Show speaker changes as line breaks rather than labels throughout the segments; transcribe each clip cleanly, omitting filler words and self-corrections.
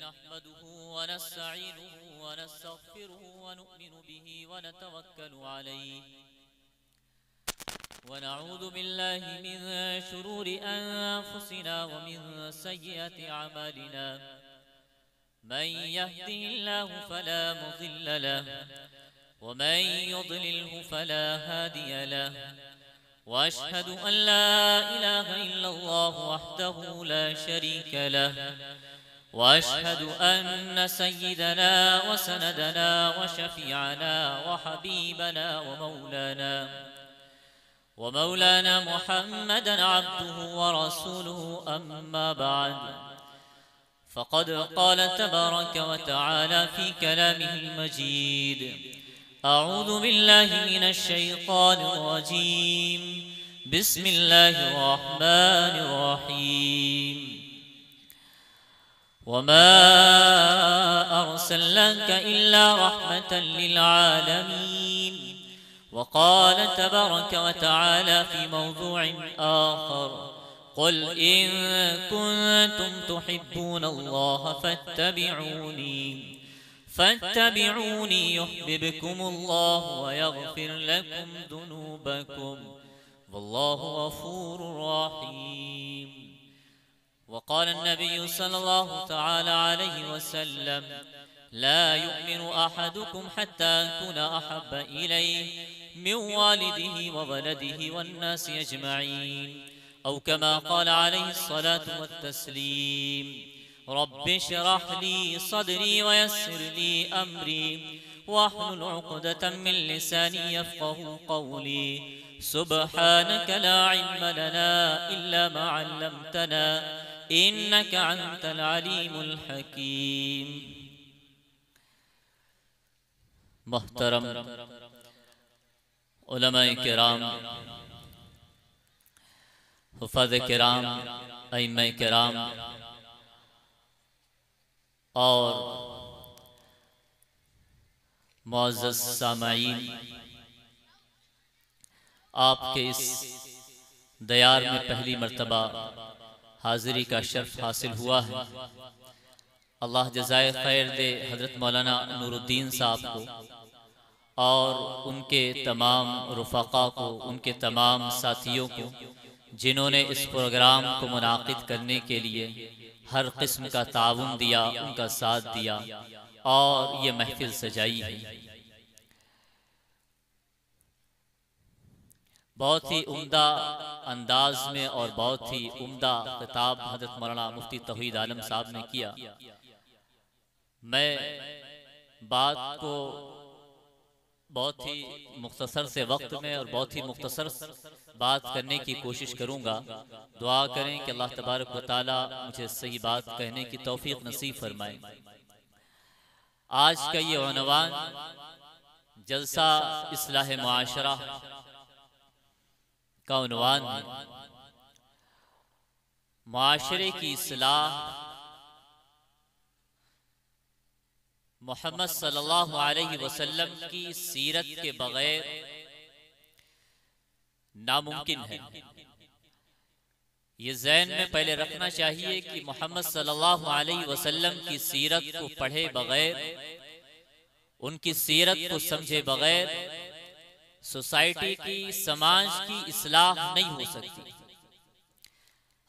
नहमदुहु व नस्तईनुहु व नस्तगफिरुहु व नु'मिनु बिही व नतवक्कलु अलैहि व नऊज़ु बिल्लाहि मिन शुरूरि अनफुसिना व मिन सय्यिआति अमालिना मन यहदिहिल्लाहु फला मुदिल्ल लहु व मन युद्लिलहु फला हादिय लहु व अशहदु अन ला इलाहा इल्लल्लाहु वहदहु ला शरीका लहु व अशहदु अन्न सय्यिदना व सनदना व शफीअना व हबीबना व मौलाना मुहम्मदन अब्दुहु व रसूलुहु अम्मा बाद फ़क़द क़ाल तबारक व तआला फ़ी कलामिहिल मजीद अऊज़ु बिल्लाहि मिनश शैतानिर रजीम बिस्मिल्लाहिर रहमानिर रहीम वमा अर्सलनाका इल्ला रहमतन लिल आलमीन वक़ाल तबारक व तआला फ़ी मौज़ूइन आख़र क़ुल इन कुन्तुम तुहिब्बूनल्लाह फत्तबिऊनी युह्बिबकुमुल्लाहु व यग़फिर लकुम ज़ुनूबकुम वल्लाहु गफ़ूरुर रहीम। वक़ाल नबी सल्लल्लाहु तआला अलैहि वसल्लम ला युमिनु अहदुकुम हत्ता अकुना अहब्ब इलैहि मिन वालिदिही व वलदिही वन्नासि अजमईन औ कमा क़ाल अलैहि स्सलातु वत्तस्लीम। रब्बि इश्रह ली सदरी व यस्सिर ली अमरी वहलुल उक़दतम मिन लिसानी यफ़क़हू क़ौली सुब्हानक ला इल्म लना इल्ला मा अल्लमतना इन्नका अंतल अलीमुल हकीम। मोहतरम उलमाए किराम, हुफ़ाज़ किराम, अइम्माए किराम और मुअज़्ज़ज़ सामाईन, आपके इस दयार में पहली मर्तबा हाज़िरी का शर्फ हासिल हुआ है। अल्लाह जज़ाए खैर दे हज़रत मौलाना नूरुद्दीन साहब को और उनके तमाम रुफ़क़ा को, उनके तमाम साथियों को जिन्होंने इस प्रोग्राम को मुनाक़िद करने के लिए हर किस्म का ताउन दिया, उनका साथ दिया और ये महफिल सजाई है। बहुत ही उम्दा अंदाज में और बहुत ही उम्दा खिताब हज़रत मौलाना मुफ्ती तौहीद आलम साहब ने किया। मैं बात को बहुत ही मुख्तसर से वक्त में और बहुत ही मुख्तसर बात करने की कोशिश करूंगा। दुआ करें कि अल्लाह तबारक व तआला मुझे सही बात कहने की तौफीक नसीब फरमाए। आज का ये उन्वान जलसा इस्लाह मुआशरा का उन्वान है। मुआशरे की इस्लाह मोहम्मद सल्लल्लाहु अलैहि वसल्लम की सीरत के बगैर नामुमकिन है। ये ज़हन में पहले रखना चाहिए कि मोहम्मद सल्लल्लाहु अलैहि वसल्लम की सीरत को पढ़े बगैर, उनकी सीरत को समझे बगैर सोसाइटी की, समाज की इस्लाह नहीं हो सकती।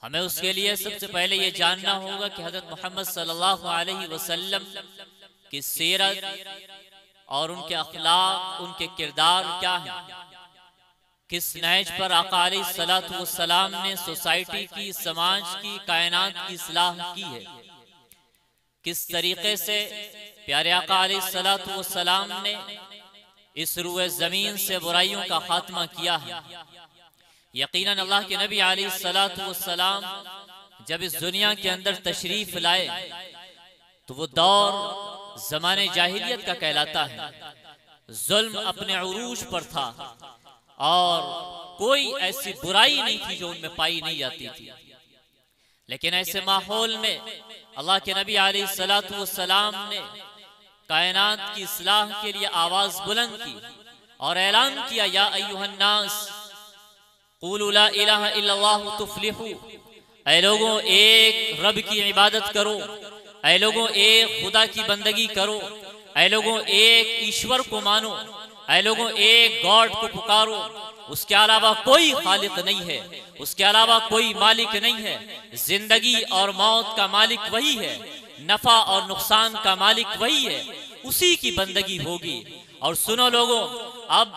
हमें उसके लिए सबसे पहले ये जानना होगा कि हज़रत मोहम्मद सल्लल्लाहु अलैहि वसल्लम की सीरत और उनके अखलाक, उनके किरदार क्या हैं, किस नहज पर आका अलैहिस्सलातु वस्सलाम ने सोसाइटी की, समाज की, कायनात की इस्लाह की है, किस तरीके से प्यारे आका अलैहिस्सलातु वस्सलाम ने इस रूए ज़मीन से बुराइयों का खात्मा किया है। यकीनन अल्लाह के नबी अलैहिस्सलातु वस्सलाम जब इस दुनिया के अंदर तशरीफ लाए तो वो दौर ज़माने जाहिलियत का कहलाता है। जुल्म अपने उरूज पर था और कोई ऐसी बुराई नहीं थी जो उनमें पाई नहीं जाती थी। लेकिन ऐसे माहौल में अल्लाह के नबी अलैहिस्सलातु वस्सलाम ने कायनात की इस्लाह के लिए आवाज बुलंद की और ऐलान किया, या अय्युहन्नास क़ूलू ला इलाहा इल्लल्लाहु तुफ्लिहू, ऐ लोगों एक रब की इबादत करो ऐ लोगों एक खुदा की बंदगी करो, ऐ लोगों एक ईश्वर को मानो, ऐ लोगों एक गॉड को पुकारो, उसके अलावा कोई खालिक नहीं है, उसके अलावा कोई मालिक नहीं है। जिंदगी और मौत का मालिक वही है, नफा और नुकसान का मालिक वही है, उसी की बंदगी होगी। और सुनो लोगों, अब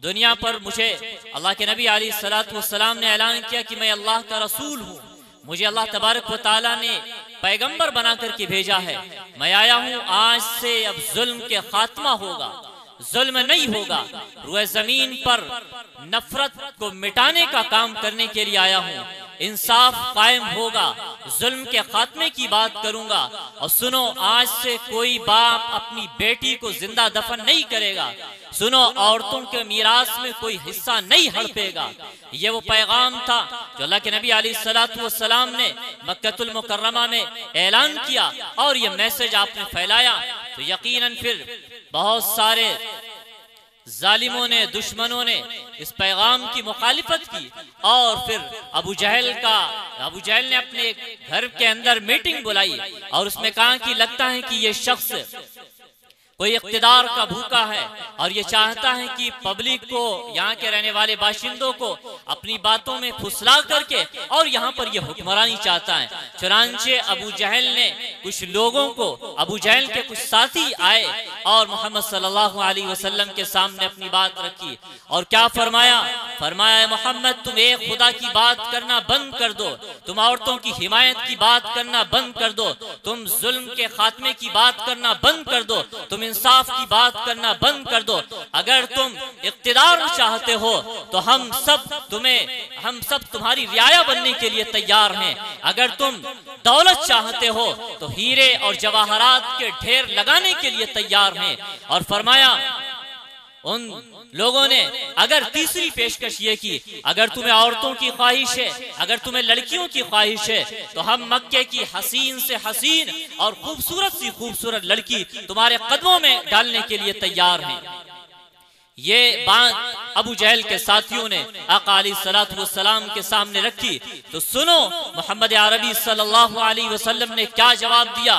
दुनिया पर मुझे अल्लाह के नबी अलैहिस्सलातु वस्सलाम ने ऐलान किया कि मैं अल्लाह का रसूल हूँ, मुझे अल्लाह तबारक व तआला ने पैगंबर बना करके भेजा है। मैं आया हूँ आज से अब जुल्म के खात्मा होगा, जुल्म नहीं होगा, रुए जमीन पर नफरत को मिटाने का काम करने के लिए आया हूँ, इंसाफ कायम होगा, जुल्म के खात्मे की बात करूंगा। और सुनो, आज से कोई बाप अपनी बेटी को जिंदा दफन नहीं करेगा, सुनो, औरतों के मीरास में कोई हिस्सा नहीं हड़पेगा। ये वो पैगाम था जो अल्लाह के नबी अलैहिस्सलातु वस्सलाम ने मक्कतुल मुकर्रमा में ऐलान किया और ये मैसेज आपने फैलाया, तो यकीनन फिर बहुत सारे जालिमों ने, दुश्मनों ने इस पैगाम की मुखालिफत की और फिर अबू जहल ने अपने घर के अंदर मीटिंग बुलाई और उसमें कहा कि लगता है कि ये शख्स कोई इख्तिदार का भूखा है और ये चाहता है कि पब्लिक को, यहाँ के रहने वाले बाशिंदों को अपनी बातों में फुसला करके और यहाँ पर ये हुक्मरानी चाहता है। चुनांचे अबू जहल ने कुछ लोगों को, अबू जहल के कुछ साथी आए और मोहम्मद सल्लल्लाहु अलैहि वसल्लम के सामने अपनी बात रखी और क्या फरमाया? फरमाया, मोहम्मद तुम एक खुदा की बात करना बंद कर दो, तुम औरतों की हिमायत की बात करना बंद कर दो, तुम जुल्म के खात्मे की बात करना बंद कर दो, तुम इंसाफ की बात करना बंद कर दो। अगर तुम इख्तिदार चाहते हो तो हम सब तुम्हारी रियाया बनने के लिए तैयार हैं। अगर तुम दौलत चाहते हो तो हीरे और जवाहरात के ढेर लगाने के लिए तैयार हैं। और फरमाया उन लोगों ने अगर तीसरी पेशकश ये की, अगर तुम्हें औरतों की ख्वाहिश है, अगर तुम्हें लड़कियों की ख्वाहिश है तो हम मक्के की हसीन से हसीन और खूबसूरत सी खूबसूरत लड़की तुम्हारे कदमों में डालने के लिए तैयार हैं। ये बात अबू जहल के साथियों ने आका अलैहिस्सलातु वस्सलाम के सामने रखी तो सुनो मोहम्मद अरबी सल्लल्लाहु अलैहि वसल्लम ने क्या जवाब दिया।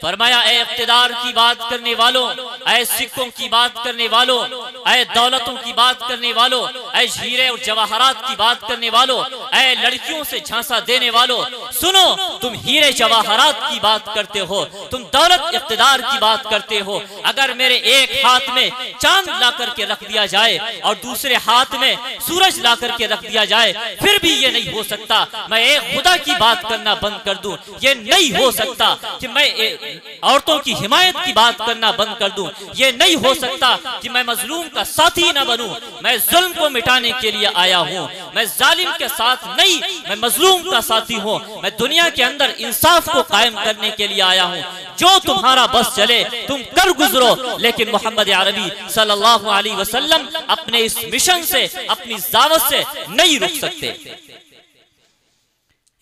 फरमाया, ऐ इख्तिदार की बात करने वालों, ऐ सिक्कों की बात करने वालों, ऐ दौलतों की बात करने वालों, ऐ हीरे और जवाहरात की बात करने वालों, ऐ लड़कियों से झांसा देने वालों, सुनो, तुम हीरे जवाहरात की बात करते हो, तुम दौलत इख्तिदार की बात करते हो। अगर मेरे एक हाथ में चांद ला करके रख दिया जाए और दूसरे हाथ में सूरज ला करके रख दिया जाए, फिर भी ये नहीं हो सकता मैं एक खुदा की बात करना बंद कर दूं। ये नहीं हो सकता कि मैं औरतों की हिमायत की बात करना बंद कर दूं। ये नहीं हो सकता कि मैं मजलूम का साथी न बनूं। मैं जुल्म को मिटाने के लिए आया हूं, मैं जालिम के साथ नहीं, मैं मजलूम का साथी हूं। मैं दुनिया के अंदर इंसाफ को कायम करने के लिए आया हूं। जो तुम्हारा बस चले तुम कर गुजरो, लेकिन मोहम्मद अरबी सल्लल्लाहु अलैहि वसल्लम अपने इस मिशन से, अपनी दावत से नहीं रुक सकते।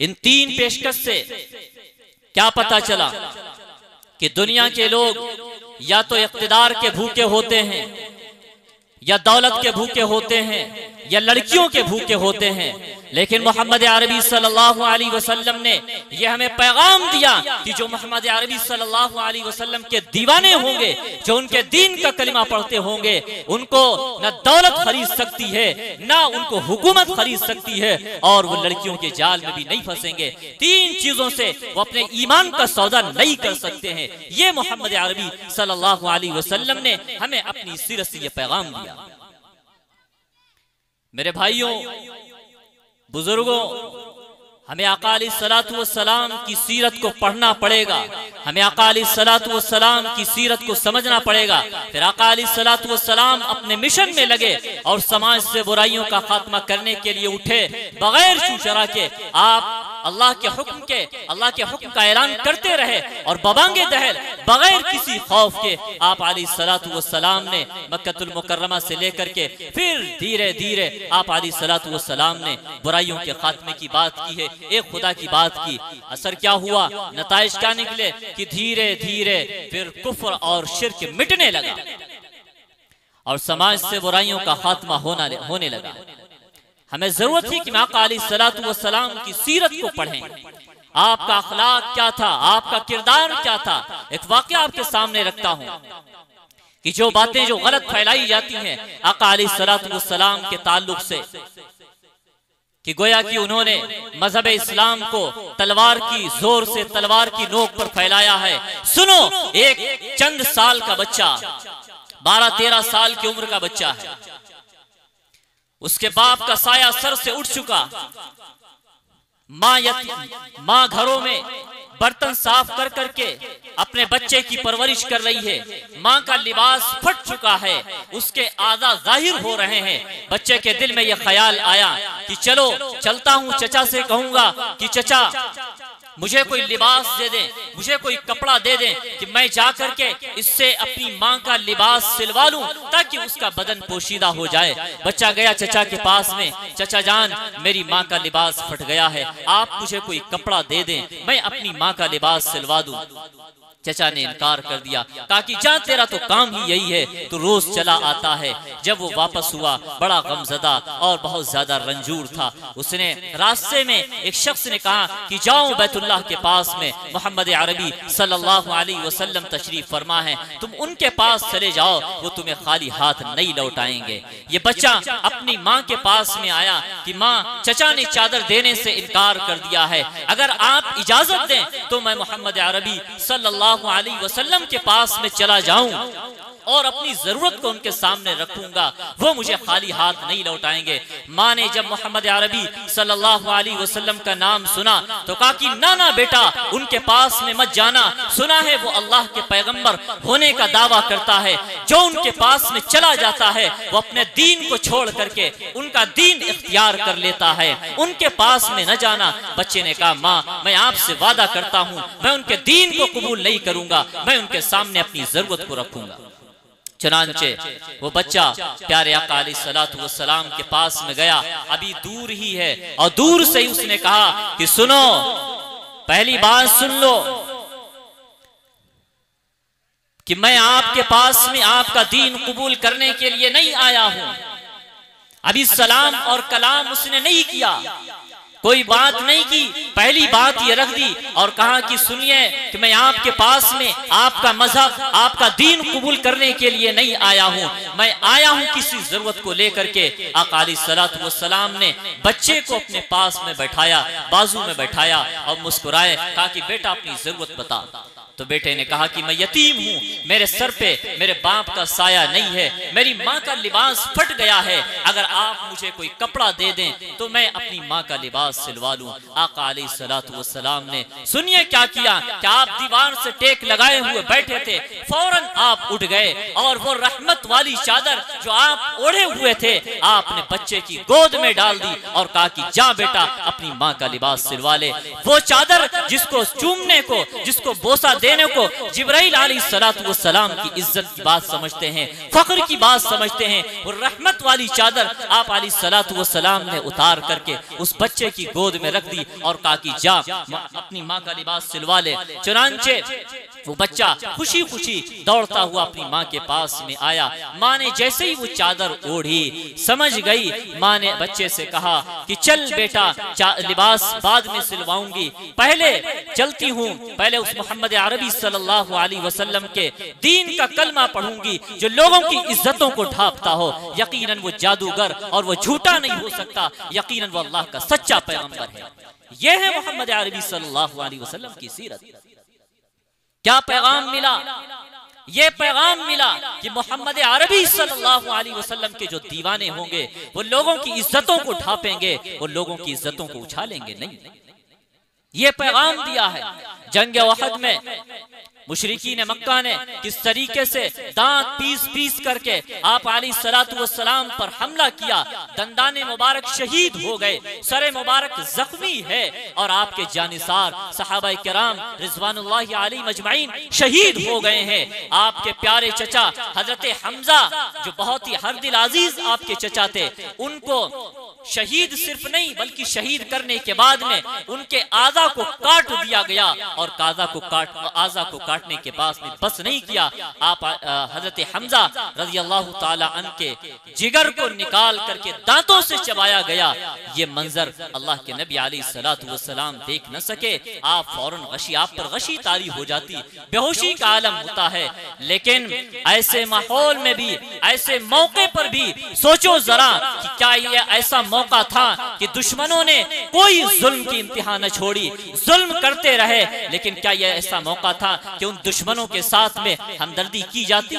इन तीन पेशकश से क्या पता चला कि दुनिया के लोग या तो इख्तिदार के भूखे होते हैं, या दौलत के भूखे होते हैं, या लड़कियों के भूखे होते हैं। लेकिन मोहम्मद अरबी सल्लल्लाहु अलैहि वसल्लम ने यह हमें पैगाम दिया कि जो मोहम्मद अरबी सल्लल्लाहु अलैहि वसल्लम के दीवाने होंगे, जो उनके दीन का कलिमा पढ़ते होंगे, उनको न दौलत खरीद सकती है, न उनको हुकूमत खरीद सकती है, और वो लड़कियों के जाल में भी नहीं फंसेंगे। तीन चीजों से वो अपने ईमान का सौदा नहीं कर सकते हैं। ये मोहम्मद अरबी सल्लल्लाहु अलैहि वसल्लम ने हमें अपनी सीरत से ये पैगाम दिया। मेरे भाइयों, बुजुर्गों, हमें आका अलैहिस्सलातु वस्सलाम की सीरत को पढ़ना पड़ेगा, हमें आका अलैहिस्सलातु वस्सलाम की सीरत को समझना पड़ेगा। फिर आका अलैहिस्सलातु वस्सलाम अपने मिशन में लगे और समाज से बुराइयों का खात्मा करने के लिए उठे। बगैर चूचरा के आप अल्लाह के हुक्म का ऐलान करते रहे और बबांगे दहल बगैर किसी खौफ के आप अलैहिस्सलातु वस्सलाम ने मक्कतुल मुकर्रमा से लेकर के फिर धीरे धीरे आप अलैहिस्सलातु वस्सलाम ने बुराइयों के खात्मे की बात की है, एक खुदा की बात की। असर क्या हुआ, नताइज क्या निकले कि धीरे धीरे फिर कुफ्र और शिर्क मिटने लगा और समाज से बुराइयों का खात्मा होने लगा। हमें जरूरत है कि आका अलैहिस्सलातु वस्सलाम की सीरत को पढ़ें आपका अखलाक क्या था, आपका किरदार क्या था। एक वाकया आपके सामने रखता हूं कि जो बातें जो गलत फैलाई जाती हैं आका अलैहिस्सलातु वस्सलाम के ताल्लुक से, कि गोया कि उन्होंने मजहब इस्लाम को तलवार की जोर से, तलवार की नोक पर फैलाया है। सुनो, एक चंद साल का बच्चा, 12-13 साल की उम्र का बच्चा है, उसके बाप का साया सर से उठ चुका, माँ घरों में बर्तन साफ कर करके अपने बच्चे की परवरिश कर रही है, माँ का लिबास फट चुका है, उसके आधा जाहिर हो रहे हैं। बच्चे के दिल में यह ख्याल आया कि चलो चलता हूँ, चचा से कहूंगा कि चचा मुझे कोई लिबास दे दें, मुझे कोई कपड़ा दे दें कि मैं जा करके इससे अपनी माँ का लिबास सिलवा लूं ताकि उसका बदन पोशीदा हो जाए। बच्चा गया चचा के पास में, चचा जान मेरी माँ का लिबास फट गया है, आप मुझे कोई कपड़ा दे दें, मैं अपनी माँ का लिबास सिलवा दूं। चचा ने इनकार कर दिया, कहा कि जा तेरा तो काम ही यही है, तो रोज चला आता है। जब वो वापस हुआ बड़ा गमजदा और बहुत ज्यादा रंजूर था। उसने रास्ते में एक शख्स ने कहा कि जाओ बैतुल्लाह के पास में मोहम्मद अरबी सल्लल्लाहु अलैहि वसल्लम तशरीफ फरमा है, तुम उनके पास चले जाओ, वो तुम्हें खाली हाथ नहीं लौटाएंगे। ये बच्चा अपनी माँ के पास में आया कि माँ चचा ने चादर देने से इनकार कर दिया है, अगर आप इजाजत दें तो मैं मोहम्मद अरबी सल्लल्लाहु अलैहि वसल्लम के पास में चला जाऊं और अपनी जरूरत को उनके सामने रखूंगा, वो मुझे खाली हाथ नहीं लौटाएंगे। माँ ने जब मोहम्मद अरबी सल्लल्लाहु अलैहि वसल्लम का नाम सुना तो कहा कि ना ना बेटा, उनके पास में मत जाना, सुना है वो अल्लाह के पैगंबर होने का दावा करता है, जो उनके पास में चला जाता है वो अपने दीन को छोड़ करके उनका दीन इख्तियार कर लेता है, उनके पास में न जाना। बच्चे ने कहा माँ मैं आपसे वादा करता हूँ मैं उनके दीन को कबूल नहीं करूंगा, मैं उनके सामने अपनी जरूरत को रखूंगा। चुनांचे वो बच्चा प्यारे आका अलैहिस्सलातु वस्सलाम के पास में गया, अभी दूर ही है, और दूर से ही उसने कहा कि सुनो, पहली बात सुन लो कि मैं आपके पास में आपका दीन कबूल करने के लिए नहीं आया हूं। अभी सलाम और कलाम उसने नहीं किया, कोई बात नहीं की, पहली बात ये रख दी और कहा कि सुनिए कि मैं आपके पास में आपका मजहब, आपका दीन कबूल करने के लिए नहीं आया हूं, मैं आया हूं किसी जरूरत को लेकर के। आका अलैहिस्सलातु वस्सलाम ने बच्चे को अपने पास में बैठाया, बाजू में बैठाया और मुस्कुराए, कहा कि बेटा अपनी जरूरत बता। तो बेटे ने कहा कि मैं यतीम हूँ, मेरे सर पे मेरे बाप का साया नहीं है, मेरी माँ का लिबास फट गया है, अगर आप मुझे कोई कपड़ा दे दें तो मैं अपनी माँ का लिबास सिलवा लूं। आका अलैहिस्सलातु वस्सलाम ने सुनिए क्या किया कि आप दीवार से टेक लगाए हुए बैठे थे, फौरन आप उठ गए और वो रहमत वाली चादर जो आप ओढ़े हुए थे आपने बच्चे की गोद में डाल दी और कहा कि जा बेटा अपनी माँ का लिबास सिलवा ले। वो चादर जिसको चूमने को, जिसको बोसा देने को जिब्राइल अलैहिस्सलातु वस्सलाम की इज्जत की बात समझते हैं, फख्र की बात समझते हैं, और रहमत वाली चादर आप अलैहिस्सलातु वस्सलाम ने उतार करके उस बच्चे की गोद में रख दी और कहा कि जा अपनी माँ का लिबास सिलवा ले। चुनांचे वो बच्चा खुशी खुशी दौड़ता हुआ अपनी माँ के पास में आया। माँ ने जैसे ही वो चादर ओढ़ी समझ गई, माँ ने बच्चे से कहा कि चल बेटा लिबास बाद में सिलवाऊंगी, पहले चलती हूँ, पहले उस मोहम्मद अरबी सल्लल्लाहु अलैहि वसल्लम के दीन का कलमा पढ़ूंगी जो लोगों की इज्जतों को ढांपता हो। यकीनन वो जादूगर और वो झूठा नहीं हो सकता, यकीनन वो अल्लाह का सच्चा पैगंबर है। यह है मोहम्मद अरबी सल्लल्लाहु अलैहि वसल्लम की सीरत। क्या पैगाम मिला? ये पैगाम मिला कि मोहम्मद अरबी सल्लल्लाहु अलैहि वसल्लम के जो दीवाने होंगे वो लोगों की इज्जतों को ढांपेंगे, वो लोगों की इज्जतों को उछालेंगे नहीं। ये पैगाम दिया है। जंग ओहद में मुशरिकीन मक्का ने किस तरीके से दांत पीस पीस करके आप अलैहिस्सलातु वस्सलाम पर हमला किया, दंदाने मुबारक शहीद हो गए, सरे मुबारक जख्मी है और आपके जानिसार सहाबाए किराम रिजवानुल्लाहि अलैहिम अजमाइन शहीद हो गए हैं। आपके प्यारे चचा हजरत हमजा जो बहुत ही हर दिल अजीज आपके चचा थे, उनको शहीद सिर्फ नहीं बल्कि शहीद करने के बाद में उनके आज़ा को काट दिया गया और आज़ा को काटने के बाद में बस नहीं किया, आप हजरत हमजा रज़ी अल्लाह ताला अन्हु के जिगर को निकाल करके दांतों से चबाया गया। ये मंजर अल्लाह के नबी अलैहिस्सलातु वस्सलाम देख न सके, आप फौरन आप पर गशी तारी हो जाती, बेहोशी का आलम होता है। लेकिन ऐसे माहौल में भी, ऐसे मौके पर भी सोचो जरा कि क्या ये ऐसा मौका था कि दुश्मनों ने कोई जुल्म की इंतहा न छोड़ी, जुल्म करते रहे, लेकिन क्या ये ऐसा मौका था कि उन दुश्मनों के साथ में हमदर्दी की जाती?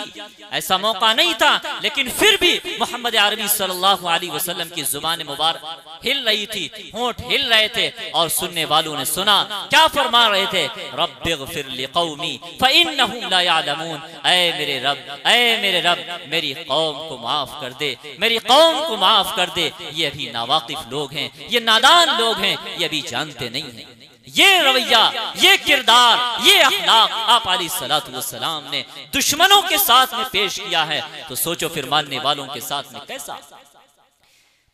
ऐसा मौका नहीं था। लेकिन फिर भी मोहम्मद अरबी सल्लल्लाहु अलैहि वसल्लम की जुबान मुबारक हिल रही थी, होंठ हिल रहे थे और सुनने वालों ने सुना, क्या फरमा रहे थे? रब्बिग़फिर लिक़ौमी फ़इन्नहुम ला यअलमून। ऐ मेरे रब, ऐ मेरे रब, मेरी कौम को माफ कर दे, मेरी कौम को माफ कर दे, ये अभी नावाकिफ लोग हैं, ये नादान लोग हैं, ये अभी जानते नहीं हैं। ये रवैया, ये किरदार, ये अखलाक आप अलैहिस्सलातु वस्सलाम ने दुश्मनों के साथ में पेश किया है, तो सोचो फिर मानने वालों के साथ में कैसा।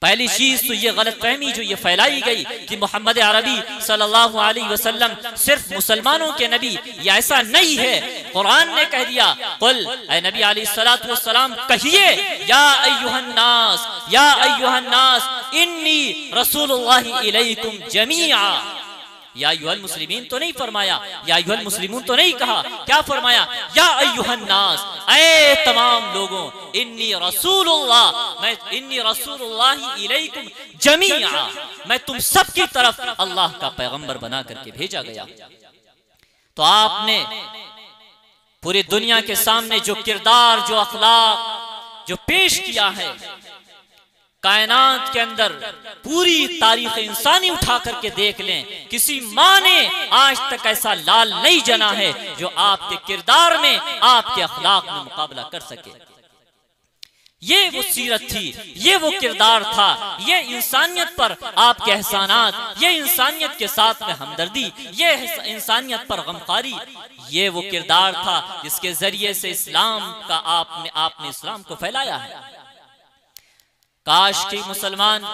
पहली चीज तो ये गलतफहमी जो ये फैलाई गई कि मोहम्मद अरबी सल्लल्लाहु अलैहि वसल्लम सिर्फ मुसलमानों के नबी, ये ऐसा नहीं है। कुरान ने कह दिया, कुल ऐ नबी अलैहिस्सलातु वस्सलाम कहिए, या अय्युहन्नास, या अय्युहन्नास इन्नी रसूलुल्लाहि इलैकुम जमीआ। या अय्युहल मुस्लिमीन तो नहीं फरमाया, या अय्युहल मुस्लिमून तो नहीं कहा, क्या फरमाया? या अय्युहन्नास, ऐ तमाम लोगों, इन्नी रसूलुल्लाह, मैं इन्नी रसूलुल्लाहि इलैकुम जमीआ, मैं तुम सब की तरफ अल्लाह का पैगंबर बना करके भेजा गया। तो आपने पूरी दुनिया के सामने जो किरदार, जो अखलाक जो पेश किया है, कायनात के अंदर पूरी तारीख इंसानी उठा करके देख लें, किसी माँ ने आज तक ऐसा लाल नहीं जना है जो आपके किरदार में, आपके अखलाक में मुकाबला कर सके। ये वो सीरत थी, ये वो किरदार था, ये इंसानियत पर आपके एहसानात, ये इंसानियत के साथ में हमदर्दी, ये इंसानियत पर गमखारी, ये वो किरदार था जिसके जरिए से इस्लाम का आपने इस्लाम को फैलाया है। काश कि मुसलमान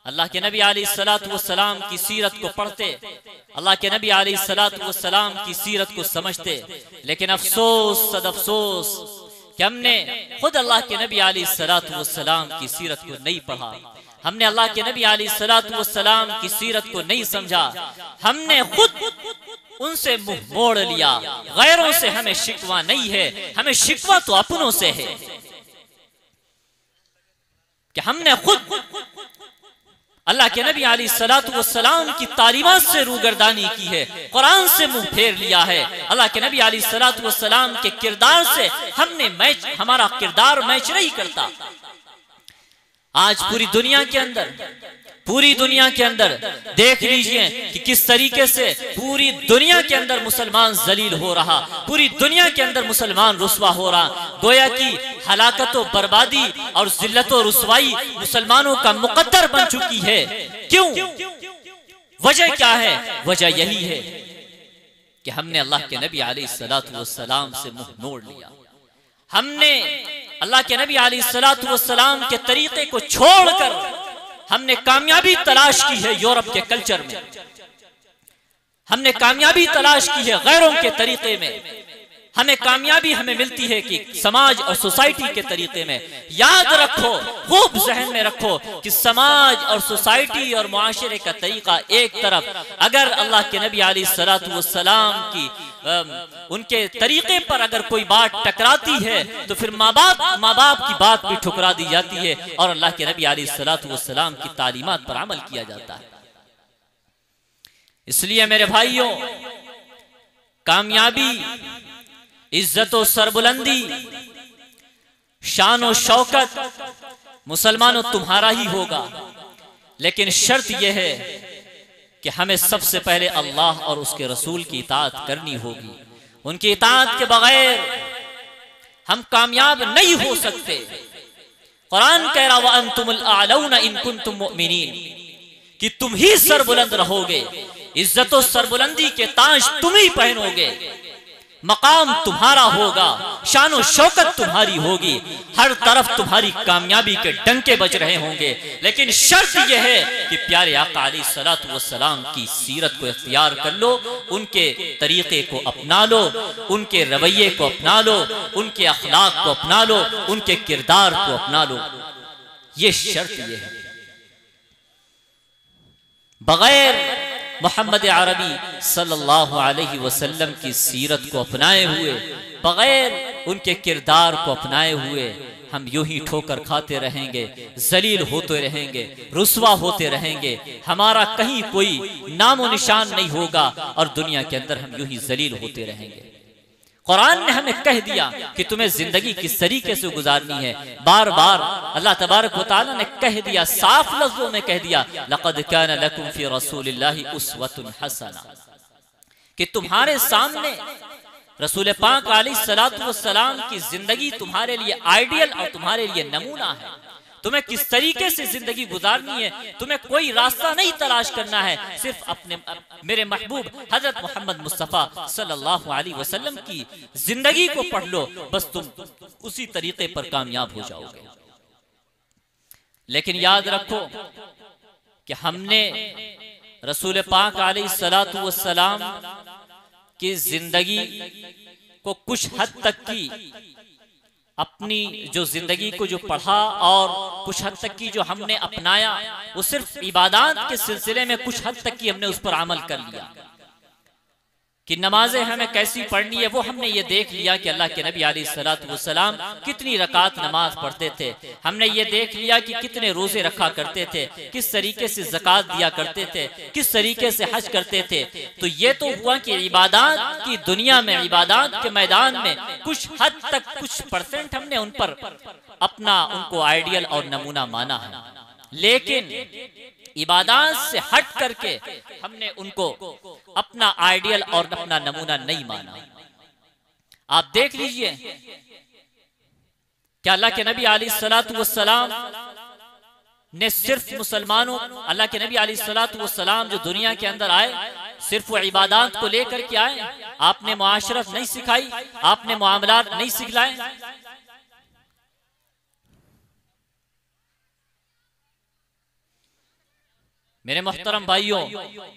अल्लाह के नबी अलैहिस्सलातु वस्सलाम की सीरत को पढ़ते, अल्लाह के नबी अलैहिस्सलातु वस्सलाम की सीरत को समझते। लेकिन अफसोस सद अफसोस कि हमने खुद अल्लाह के नबी अलैहिस्सलातु वस्सलाम की सीरत को नहीं पढ़ा, हमने अल्लाह के नबी अलैहिस्सलातु वस्सलाम की सीरत को नहीं समझा, हमने खुद उनसे मुंह मोड़ लिया। गैरों से हमें शिकवा नहीं है, हमें शिकवा तो अपनों से है कि हमने खुद अल्लाह के नबी अलैहिस्सलातु वस्सलाम की तालीमात से रूगर्दानी की है, कुरान से मुंह फेर लिया है। अल्लाह के नबी अलैहिस्सलातु वस्सलाम के किरदार से हमारा किरदार मैच नहीं करता। आज पूरी दुनिया के अंदर देख लीजिए कि किस तरीके से पूरी दुनिया के अंदर मुसलमान जलील हो रहा, पूरी दुनिया के अंदर मुसलमान रुस्वा हो रहा। गोया कि हलाकत व बर्बादी और जिल्लत व रुस्वाई मुसलमानों का मुकद्दर बन चुकी है। क्यों? वजह क्या है? वजह यही है कि हमने अल्लाह के नबी अलैहिस्सलातु वस्सलाम से मुंह मोड़ लिया। हमने अल्लाह के नबी अलैहिस्सलातु वस्सलाम के तरीके को छोड़कर हमने कामयाबी तलाश की है यूरोप के कल्चर में, हमने कामयाबी तलाश की है गैरों के तरीके में। हमें कामयाबी मिलती है कि समाज और सोसाइटी के तरीके में। याद रखो, खूब जहन में रखो कि समाज और सोसाइटी और मुआशरे का तरीका एक तरफ, अगर अल्लाह के नबी अलैहिस्सलातु वस्सलाम की उनके तरीके पर अगर कोई बात टकराती है तो फिर माँ बाप की बात भी ठुकरा दी जाती है और अल्लाह के नबी अलैहिस्सलातु वस्सलाम की तालीमात पर अमल किया जाता है। इसलिए मेरे भाइयों, कामयाबी, इज्जत और सरबुलंदी, शान और शौकत मुसलमानों तुम्हारा ही होगा। लेकिन शर्त यह है कि हमें सबसे पहले अल्लाह और उसके रसूल की इताअत करनी होगी। उनकी इताअत के बगैर हम कामयाब नहीं हो सकते। कुरान कह रहा व अंतुमुल आलौना इन कुंतुम मुमिनीन, कि तुम ही सरबुलंद रहोगे, इज्जत और सरबुलंदी के ताज तुम ही पहनोगे। मकाम तुम्हारा होगा, शानो शौकत तुम्हारी होगी, हर तरफ तुम्हारी कामयाबी के डंके बज रहे होंगे। लेकिन शर्त यह है कि प्यारे आका अलैहिस्सलातु वस्सलाम की सीरत को इख्तियार कर लो, उनके तरीके को अपना लो, उनके रवैये को अपना लो, उनके अखलाक को अपना लो, उनके किरदार को अपना लो। ये शर्त ये है। बगैर मोहम्मद अरबी सल्लल्लाहु अलैहि वसल्लम की सीरत को अपनाए हुए, बगैर उनके किरदार को अपनाए हुए हम यूं ही ठोकर खाते रहेंगे, जलील होते रहेंगे, रुस्वा होते रहेंगे, हमारा कहीं कोई नामो निशान नहीं होगा और दुनिया के अंदर हम यूं ही जलील होते रहेंगे। कुरान ने हमें कह दिया कि तुम्हें जिंदगी किस तरीके से गुजारनी है। बार बार अल्लाह तबारक व तआला ने कह दिया, साफ लफ्जों में कह दिया, लक़द कान लकुम फी रसूलिल्लाहि उस्वतुन हसना, कि तुम्हारे सामने रसूल पाक अलैहिस्सलातु वस्सलाम की जिंदगी तुम्हारे लिए आइडियल और तुम्हारे लिए नमूना है। तुम्हें किस तरीके से जिंदगी गुजारनी है, तुम्हें कोई रास्ता नहीं तलाश करना है, सिर्फ अपने मेरे महबूब हजरत मोहम्मद मुस्तफ़ा सल्लल्लाहु अलैहि वसल्लम की जिंदगी को पढ़ लो, बस तुम उसी तरीके पर कामयाब हो जाओगे। लेकिन याद रखो कि हमने रसूल पाक अलैहिस्सलातु वस्सलाम की जिंदगी को कुछ हद तक की अपनी जो जिंदगी को जो पढ़ा और कुछ हद तक की जो हमने अपनाया, वो सिर्फ इबादत के सिलसिले में कुछ हद तक की हमने उस पर अमल कर लिया कि नमाजें हमें कैसी पढ़नी है वो हमने ये देख लिया कि अल्लाह के नबी अलैहिस्सलातु वस्सलाम कितनी रकात नमाज पढ़ते थे, हमने ये देख लिया कि कितने रोजे रखा करते थे, किस तरीके से ज़कात दिया करते थे, किस तरीके से हज करते थे। तो ये तो हुआ कि इबादत की दुनिया में, इबादत के मैदान में कुछ हद तक कुछ परसेंट हमने उन पर अपना उनको आइडियल और नमूना माना है। लेकिन इबादत से हट करके हमने उनको अपना आइडियल और अपना नमूना नहीं माना। आप देख लीजिए क्या अल्लाह के नबी अलैहिस्सलातु वस्सलाम ने सिर्फ मुसलमानों, अल्लाह के नबी अलैहिस्सलातु वस्सलाम जो दुनिया के अंदर आए सिर्फ वो इबादत को लेकर के आए? आपने मुआशरत नहीं सिखाई, आपने मुआमलात नहीं सिखलाए। मेरे मोहतरम भाइयों,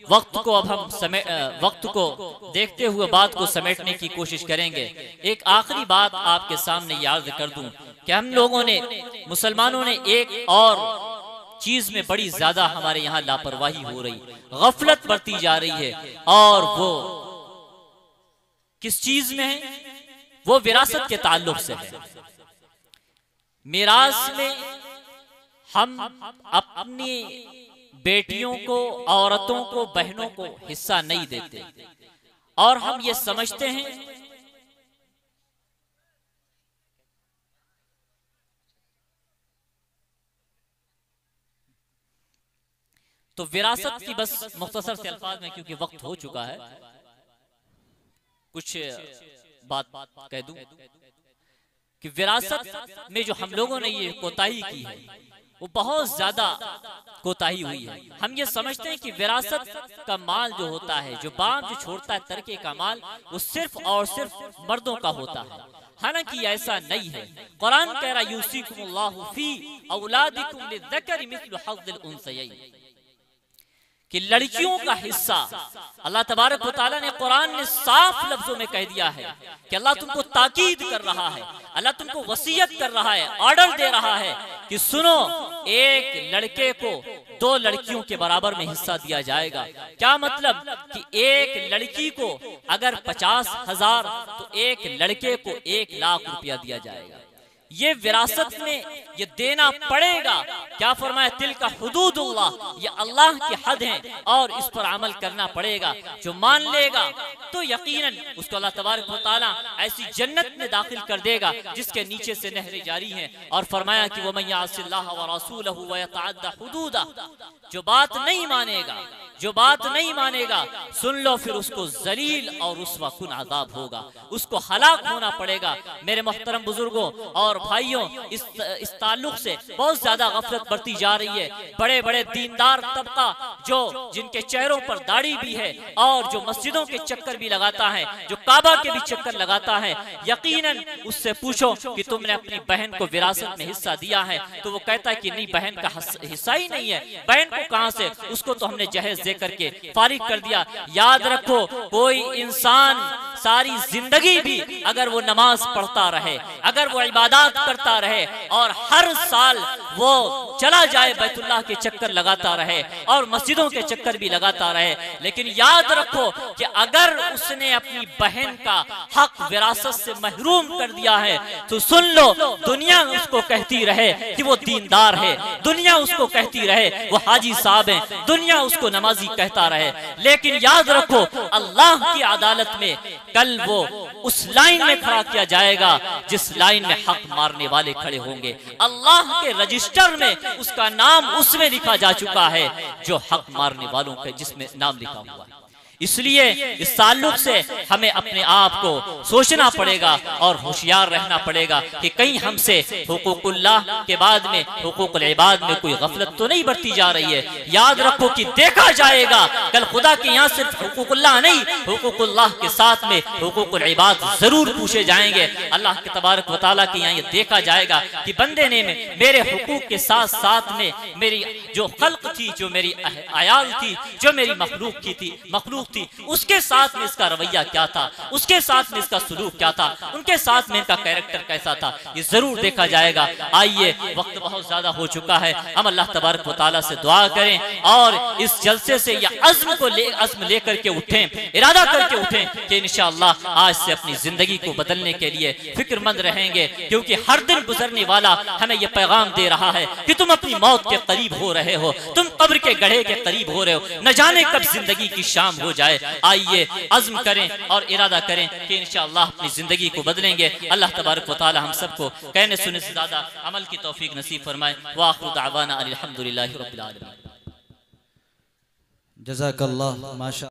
वक्त को अब हम वक्त को देखते हुए बात को समेटने की कोशिश करेंगे। एक आखिरी बात आपके सामने याद कर दूं कि हम लोगों ने, मुसलमानों ने एक और चीज में बड़ी ज्यादा हमारे यहाँ लापरवाही हो रही, गफलत बरती जा रही है। और वो किस चीज में है? वो विरासत के ताल्लुक से है। मिरास में हम अपनी बेटियों को, औरतों को, बहनों को हिस्सा नहीं देते और हम ये समझते हैं तो विरासत की, बस मुख्तसर से अल्फाज में क्योंकि वक्त हो चुका है कुछ बात कह दूं कि विरासत में जो हम लोगों ने ये कोताही की है वो बहुत ज्यादा कोताही हुई है। हम ये समझते हैं कि विरासत का माल जो होता है, जो बाप जो छोड़ता है तरके का माल, वो सिर्फ और सिर्फ मर्दों का होता है। हालांकि ऐसा नहीं है। कुरान कह रहा यूसिकुमुल्लाहु फी औलादिकुम लिज़्ज़करि मिस्लु हज़्ज़िल उन्सयैन, कि लड़कियों का हिस्सा अल्लाह तबारक व तआला ने कुरान ने साफ लफ्जों में कह दिया है कि अल्लाह तुमको ताकीद कर रहा है, अल्लाह तुमको वसीयत कर रहा है, ऑर्डर दे रहा है कि सुनो, एक लड़के को 2 लड़कियों के बराबर में हिस्सा दिया जाएगा। क्या मतलब कि एक लड़की को अगर 50,000 तो एक लड़के को 1 लाख रुपया दिया जाएगा। ये विरासत में ये देना पड़ेगा। क्या फरमाया? तिल का हुदूदुल्लाह, ये अल्लाह की हद है और इस पर अमल करना पड़ेगा। जो मान लेगा तो यकीनन उसको अल्लाह तबारक व तआला ऐसी जन्नत में दाखिल कर देगा जिसके नीचे से नहरें जारी हैं। और फरमाया कि वमन यासिल्लाह व रसूलहु व यतअद्दा हुदूदा, जो बात नहीं मानेगा, जो बात नहीं मानेगा, सुन लो, फिर उसको जलील और रुस्वा कुन अज़ाब होगा, उसको हलाक होना पड़ेगा। मेरे मोहतरम बुजुर्गों और भाइयों, इस ताल्लुक से बहुत ज्यादा गफलत बढ़ती जा रही है। बड़े बड़े दीनदार तबका जो जिनके चेहरों पर दाढ़ी भी है और जो मस्जिदों के चक्कर भी लगाता है, जो काबा के भी चक्कर लगाता है, यकीनन उससे पूछो कि तुमने अपनी बहन को विरासत में हिस्सा दिया है, तो वो कहता है कि नहीं, बहन का हिस्सा ही नहीं है। बहन को कहां से, उसको तो हमने जहेज दे करके फारिग कर दिया। याद रखो, कोई इंसान सारी जिंदगी भी अगर वो नमाज पढ़ता रहे, अगर वो इबादत करता रहे और हर साल वो चला जाए बैतुल्लाह के चक्कर लगाता रहे और मस्जिदों के चक्कर भी लगाता रहे, लेकिन याद रखो कि अगर उसने अपनी बहन का हक विरासत से महरूम कर दिया है, तो सुन लो, दुनिया उसको कहती रहे कि वो दीनदार है, दुनिया उसको कहती रहे वो हाजी साहब हैं, दुनिया उसको नमाजी कहता रहे, लेकिन याद रखो अल्लाह की अदालत में कल वो उस लाइन में खड़ा किया जाएगा जिस लाइन में हक मारने वाले खड़े होंगे। अल्लाह के रजिस्टर में उसका नाम उसमें लिखा जा चुका है जो हक मारने वालों का जिसमें नाम लिखा हुआ है। इसलिए इस ताल्लुक से हमें अपने आप को सोचना पड़ेगा और होशियार रहना पड़ेगा कि कहीं हमसे हुकूकुल्लाह के बाद में हुकूकुल इबाद में कोई गफलत तो नहीं बढ़ती जा रही है। याद रखो कि देखा जाएगा कल खुदा के यहाँ सिर्फ हुकूकुल्लाह नहीं, हुकूकुल्लाह के साथ में हुकूकुल इबाद जरूर पूछे जाएंगे। अल्लाह के तबारक व तआला के यहाँ ये देखा जाएगा कि बंदे ने मेरे हुकूक के साथ साथ में मेरी जो खल्क थी, जो मेरी आयाल थी, जो मेरी मखलूक की थी, मखलूक थी, उसके साथ में इसका रवैया क्या था, उसके साथ में इसका सुलूक क्या था, उनके साथ में इनका कैरेक्टर कैसा था, ये जरूर देखा जाएगा। आइए, वक्त बहुत ज्यादा हो चुका है, हम अल्लाह तबारक व तआला से दुआ करें और इस जलसे से या अज़्म लेकर के उठें, इरादा करके उठें कि इंशाअल्लाह आज से अपनी जिंदगी को बदलने के लिए फिक्रमंद रहेंगे, क्योंकि हर दिन गुजरने वाला हमें यह पैगाम दे रहा है कि तुम अपनी मौत के करीब हो रहे हो, तुम कब्र के गड्ढे के करीब हो रहे हो, न जाने कब जिंदगी की शाम हो जाए। आइए अज़्म करें और इरादा करें कि इंशाअल्लाह अपनी जिंदगी को बदलेंगे। अल्लाह तबारक व तआला हम सबको कहने सुनने से ज्यादा अमल की तौफीक नसीब फरमाए। व आखिरु दावाना अनिल हम्दुलिल्लाहि रब्बिल आलमीन।
जज़ाकल्लाह माशा।